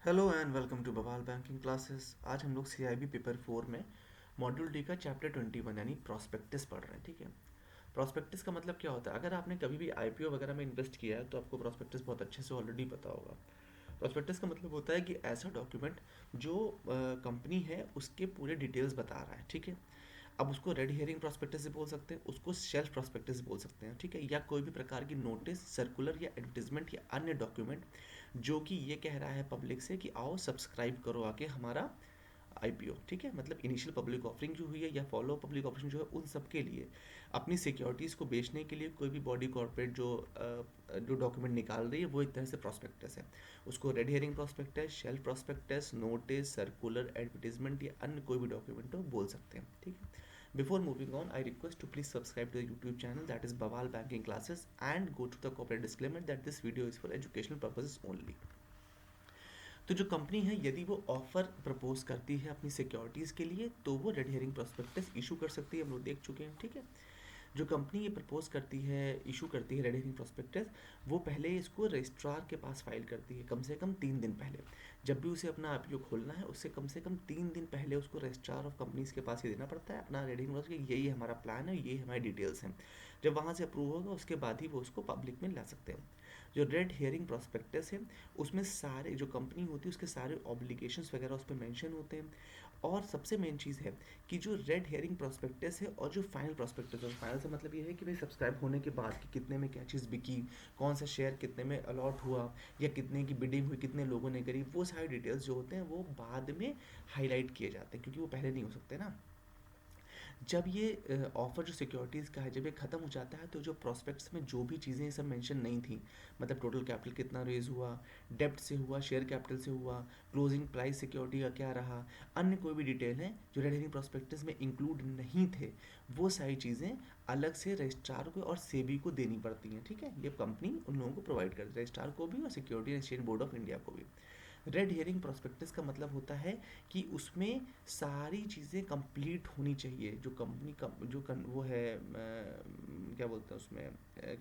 Hello and welcome to बवाल banking classes. आज हम लोग CIB पेपर 4 में मॉड्यूल डी का चैप्टर 21 यानी प्रॉस्पेक्टस पढ़ रहे हैं। ठीक है, प्रॉस्पेक्टस का मतलब क्या होता है? अगर आपने कभी भी IPO वगैरह में इन्वेस्ट किया है तो आपको प्रॉस्पेक्टस बहुत अच्छे से ऑलरेडी पता होगा। प्रॉस्पेक्टस का मतलब होता है कि ऐसा डॉक्यूमेंट जो कंपनी है उसके पूरे डिटेल्स बता रहा है। ठीक है, अब उसको रेड हेयरिंग प्रोस्पेक्टस से बोल सकते हैं, उसको सेल्फ प्रोस्पेक्टस से बोल सकते हैं। ठीक है, या कोई भी प्रकार की नोटिस, सर्कुलर या एडवर्टीजमेंट या अन्य डॉक्यूमेंट जो कि ये कह रहा है पब्लिक से कि आओ सब्सक्राइब करो आके हमारा IPO। ठीक है, मतलब इनिशियल पब्लिक ऑफरिंग जो हुई है या फॉलो पब्लिक ऑफरिंग जो है उन सब के लिए अपनी सिक्योरिटीज़ को बेचने के लिए कोई भी बॉडी कॉर्पोरेट जो डॉक्यूमेंट निकाल रही है वो एक तरह से प्रोस्पेक्टस है। उसको red hearing prospectus, shelf prospectus, notice, circular, advertisement या अन्य कोई भी डॉक्यूमेंट हो बोल सकते हैं। ठीक है, before moving on, I request to please subscribe to the YouTube channel, that is Bawal Banking Classes, and go to the corporate disclaimer that this video is for educational purposes only. तो जो company है यदि वो offer propose करती है अपनी securities के लिए तो वो रेड हेयरिंग प्रोस्पेक्टस इशू कर सकती है, हम लोग देख चुके हैं। ठीक है, जो कंपनी ये प्रपोज करती है, इशू करती है रेड हेयरिंग प्रोस्पेक्टस, वो पहले इसको रजिस्ट्रार के पास फाइल करती है कम से कम 3 दिन पहले। जब भी उसे अपना IPO खोलना है उससे कम से कम 3 दिन पहले उसको रजिस्ट्रार ऑफ कंपनीज के पास ये देना पड़ता है अपना रेड हेयरिंग प्रोस्पेक्टस, यही हमारा प्लान है, ये हमारी डिटेल्स हैं। जब वहाँ से अप्रूव होगा उसके बाद ही वो उसको पब्लिक में ला सकते हैं। जो रेड हेयरिंग प्रोस्पेक्टस है उसमें सारे जो कंपनी होती है उसके सारे ऑब्लिगेशंस वगैरह उस पर मेंशन होते हैं। और सबसे मेन चीज़ है कि जो रेड हेयरिंग प्रोस्पेक्टस है और जो फाइनल प्रोस्पेक्टस है, फाइनल से मतलब ये है कि भाई सब्सक्राइब होने के बाद कि कितने में क्या चीज़ बिकी, कौन सा शेयर कितने में अलॉट हुआ या कितने की बिडिंग हुई, कितने लोगों ने करी, वो सारी डिटेल्स जो होते हैं वो बाद में हाईलाइट किए जाते हैं क्योंकि वो पहले नहीं हो सकते ना। जब ये ऑफ़र जो सिक्योरिटीज़ का है जब ये ख़त्म हो जाता है तो जो प्रॉस्पेक्ट्स में जो भी चीज़ें ये सब मेंशन नहीं थी, मतलब टोटल कैपिटल कितना रेज़ हुआ, डेब्ट से हुआ, शेयर कैपिटल से हुआ, क्लोजिंग प्राइस सिक्योरिटी का क्या रहा, अन्य कोई भी डिटेल है जो रेड हेयरिंग प्रॉस्पेक्टस में इंक्लूड नहीं थे, वो सारी चीज़ें अलग से रजिस्ट्रार को और सेबी को देनी पड़ती हैं। ठीक है, ये कंपनी उन लोगों को प्रोवाइड करती है, रजिस्ट्रार को भी और security and exchange board of India को भी। रेड हेयरिंग प्रोस्पेक्टस का मतलब होता है कि उसमें सारी चीज़ें कंप्लीट होनी चाहिए, जो कंपनी का वो है क्या बोलते हैं उसमें,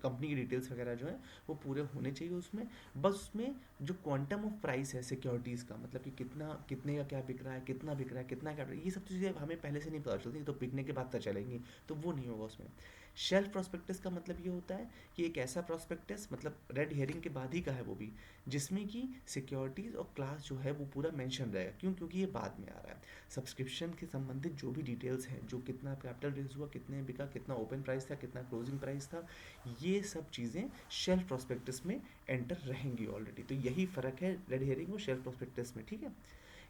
कंपनी की डिटेल्स वगैरह जो है वो पूरे होने चाहिए उसमें। बस उसमें जो क्वांटम ऑफ प्राइस है सिक्योरिटीज़ का, मतलब कि कितना कितने का क्या बिक रहा है, कितना बिक रहा है, कितना क्या, ये सब चीज़ें हमें पहले से नहीं पता चलती, तो बिकने के बाद पता चलेंगी, तो वो नहीं होगा उसमें। शेल्फ प्रोस्पेक्टस का मतलब ये होता है कि एक ऐसा प्रोस्पेक्टस, मतलब रेड हेयरिंग के बाद ही का है वो भी, जिसमें कि सिक्योरिटीज़ और क्लास जो है वो पूरा मेंशन रहेगा। क्यों? क्योंकि ये बाद में आ रहा है। सब्सक्रिप्शन के संबंधित जो भी डिटेल्स हैं, जो कितना कैपिटल रेज हुआ, कितने बिका, कितना ओपन प्राइस था, कितना क्लोजिंग प्राइस था, ये सब चीज़ें शेल्फ प्रोस्पेक्टस में एंटर रहेंगी ऑलरेडी। तो यही फ़र्क है रेड हेयरिंग और शेल्फ प्रोस्पेक्टस में। ठीक है,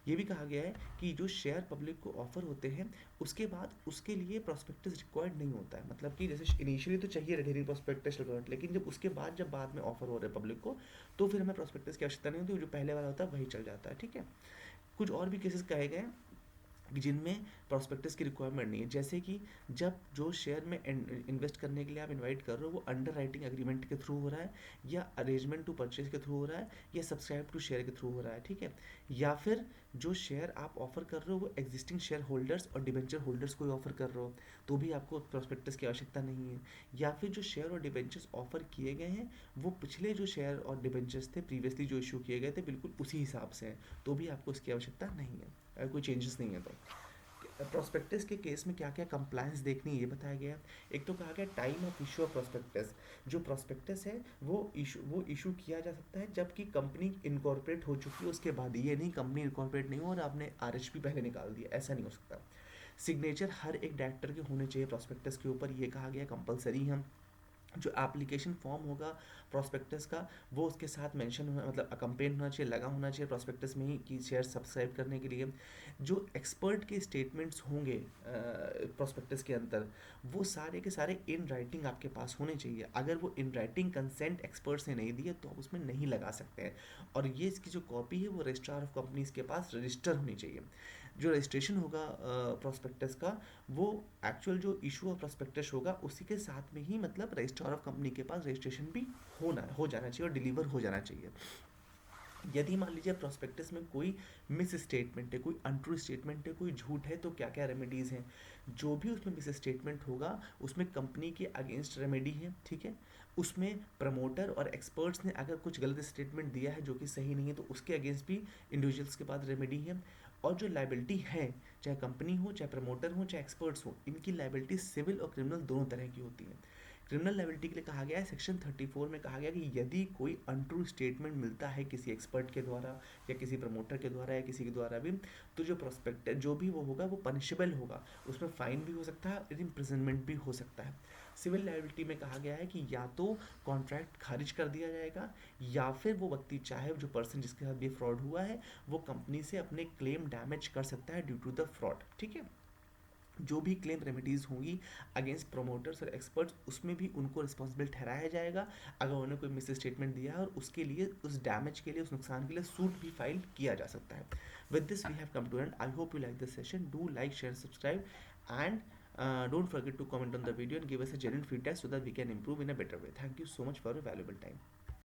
ये भी कहा गया है कि जो शेयर पब्लिक को ऑफर होते हैं उसके बाद उसके लिए प्रोस्पेक्टस रिक्वायर्ड नहीं होता है। मतलब कि जैसे इनिशियली तो चाहिए रेड हेयरिंग प्रोस्पेक्टस, लेकिन जब उसके बाद जब बाद में ऑफर हो रहा है पब्लिक को तो फिर हमें प्रोस्पेक्टस की आवश्यकता नहीं होती, जो पहले वाला होता है वही चल जाता है। ठीक है, कुछ और भी केसेस कहे गए हैं जिनमें प्रोस्पेक्टस की रिक्वायरमेंट नहीं है, जैसे कि जब जो शेयर में इन्वेस्ट करने के लिए आप इनवाइट कर रहे हो वो अंडर राइटिंग एग्रीमेंट के थ्रू हो रहा है, या अरेंजमेंट टू परचेज के थ्रू हो रहा है, या सब्सक्राइब टू शेयर के थ्रू हो रहा है। ठीक है, या फिर जो शेयर आप ऑफर कर रहे हो वो एग्जिस्टिंग शेयर होल्डर्स और डिबेंचर होल्डर्स को ही ऑफर कर रहे हो तो भी आपको प्रोस्पेक्टस की आवश्यकता नहीं है। या फिर जो शेयर और डिबेंचर्स ऑफर किए गए हैं वो पिछले जो शेयर और डिबेंचर्स थे प्रीवियसली जो इशू किए गए थे बिल्कुल उसी हिसाब से हैं, तो भी आपको इसकी आवश्यकता नहीं है अगर कोई चेंजेस नहीं है तो। प्रोस्पेक्टस के केस में क्या क्या कंप्लायंस देखनी है ये बताया गया। एक तो कहा गया time of issue of prospectus. जो प्रोस्पेक्टस है वो इशू किया जा सकता है जबकि कंपनी इनकॉर्पोरेट हो चुकी है उसके बाद, ये नहीं कंपनी इनकॉर्पोरेट नहीं हो और आपने RHP पहले निकाल दिया, ऐसा नहीं हो सकता। सिग्नेचर हर एक डायरेक्टर के होने चाहिए प्रोस्पेक्टस के ऊपर, ये कहा गया कंपलसरी है। जो एप्लीकेशन फॉर्म होगा प्रोस्पेक्टस का वो उसके साथ मेंशन होना, मतलब अकम्पेन होना चाहिए, लगा होना चाहिए प्रोस्पेक्टस में ही कि शेयर सब्सक्राइब करने के लिए। जो एक्सपर्ट के स्टेटमेंट्स होंगे प्रोस्पेक्टस के अंदर वो सारे के सारे इन राइटिंग आपके पास होने चाहिए। अगर वो इन राइटिंग कंसेंट एक्सपर्ट्स ने नहीं दिए तो आप उसमें नहीं लगा सकते हैं। और ये इसकी जो कॉपी है वो रजिस्ट्रार ऑफ कंपनीज के पास रजिस्टर होनी चाहिए। जो रजिस्ट्रेशन होगा प्रोस्पेक्टस का वो एक्चुअल जो इशू ऑफ प्रोस्पेक्टस होगा उसी के साथ में ही, मतलब रजिस्ट्रार ऑफ कंपनी के पास रजिस्ट्रेशन भी हो जाना चाहिए और डिलीवर हो जाना चाहिए। यदि मान लीजिए प्रोस्पेक्टस में कोई मिस स्टेटमेंट है, कोई अनट्रू स्टेटमेंट है, कोई झूठ है, तो क्या क्या रेमेडीज़ हैं? जो भी उसमें मिस स्टेटमेंट होगा उसमें कंपनी के अगेंस्ट रेमेडी है। ठीक है, उसमें प्रमोटर और एक्सपर्ट्स ने अगर कुछ गलत स्टेटमेंट दिया है जो कि सही नहीं है तो उसके अगेंस्ट भी इंडिविजुअल्स के पास रेमेडी है। और जो लाइबिलिटी है, चाहे कंपनी हो, चाहे प्रमोटर हो, चाहे एक्सपर्ट्स हो, इनकी लाइबिलिटी सिविल और क्रिमिनल दोनों तरह की होती है। क्रिमिनल लाइबिलिटी के लिए कहा गया है, सेक्शन 34 में कहा गया कि यदि कोई अनट्रू स्टेटमेंट मिलता है किसी एक्सपर्ट के द्वारा या किसी प्रमोटर के द्वारा या किसी के द्वारा भी, तो जो प्रोस्पेक्ट जो भी वो होगा वो पनिशेबल होगा, उसमें फाइन भी हो सकता है और इम्प्रिजनमेंट भी हो सकता है। सिविल लाइबिलिटी में कहा गया है कि या तो कॉन्ट्रैक्ट खारिज कर दिया जाएगा या फिर वो व्यक्ति, चाहे जो पर्सन जिसके साथ भी फ्रॉड हुआ है, वो कंपनी से अपने क्लेम डैमेज कर सकता है ड्यू टू द फ्रॉड। ठीक है, जो भी क्लेम रेमेडीज़ होंगी अगेंस्ट प्रोमोटर्स और एक्सपर्ट्स, उसमें भी उनको रिस्पॉन्सिबल ठहराया जाएगा अगर उन्होंने कोई मिस स्टेटमेंट दिया है, और उसके लिए, उस डैमेज के लिए, उस नुकसान के लिए सूट भी फाइल किया जा सकता है। With this we have come to end. I hope you like this session. Do like, share, subscribe, and don't forget to comment on the video and give us a genuine feedback so that we can improve in a better way. Thank you so much for your valuable time.